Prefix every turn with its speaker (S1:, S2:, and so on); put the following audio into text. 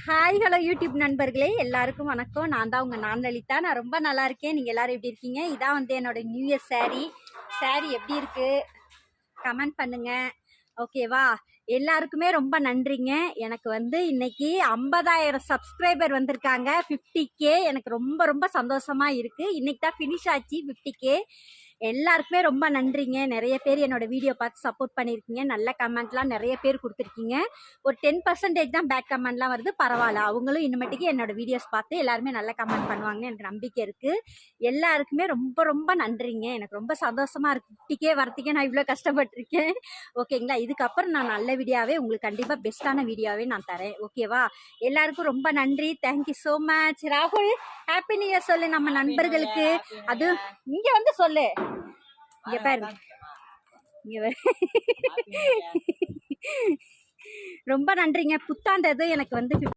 S1: Hi hello YouTube நண்பர்களே, எல்லாருக்கும் வணக்கம். நான் தான் உங்கள் லலிதா. நான் ரொம்ப நல்லா இருக்கேன். நீங்கள் எல்லோரும் எப்படி இருக்கீங்க? இதான் வந்து என்னோட நியூ இயர் சாரீ எப்படி இருக்குது கமெண்ட் பண்ணுங்க. ஓகேவா? எல்லாருக்குமே ரொம்ப நன்றிங்க. எனக்கு வந்து இன்னைக்கு 50,000 சப்ஸ்கிரைபர் வந்திருக்காங்க. 50K எனக்கு ரொம்ப ரொம்ப சந்தோஷமா இருக்குது. இன்னைக்கு தான் ஃபினிஷ் ஆச்சு 50K. எல்லாருக்குமே ரொம்ப நன்றிங்க. நிறைய பேர் என்னோட வீடியோ பார்த்து சப்போர்ட் பண்ணியிருக்கீங்க. நல்ல கமெண்ட்லாம் நிறைய பேர் கொடுத்துருக்கீங்க. ஒரு 10% தான் பேக் கமெண்ட்லாம் வருது, பரவாயில்ல. அவங்களும் இனிமேட்டுக்கு என்னோட வீடியோஸ் பார்த்து எல்லாருமே நல்ல கமெண்ட் பண்ணுவாங்கன்னு எனக்கு நம்பிக்கை இருக்குது. எல்லாருக்குமே ரொம்ப ரொம்ப நன்றிங்க. எனக்கு ரொம்ப சந்தோஷமா இருக்கு. 50K வரத்துக்கே நான் இவ்வளோ கஷ்டப்பட்டிருக்கேன். ஓகேங்களா? இதுக்கப்புறம் நான் நல்ல வீடியோவே உங்களுக்கு கண்டிப்பாக பெஸ்ட்டான வீடியோவே நான் தரேன். ஓகேவா? எல்லாருக்கும் ரொம்ப நன்றி. Thank you so much. ராகுல், ஹாப்பி நியூ இயர் சொல்லு நம்ம நண்பர்களுக்கு. அது இங்கே வந்து சொல்லு. இங்க பாரு, இங்க ரொம்ப நன்றிங்க. புத்தாண்டது எனக்கு வந்து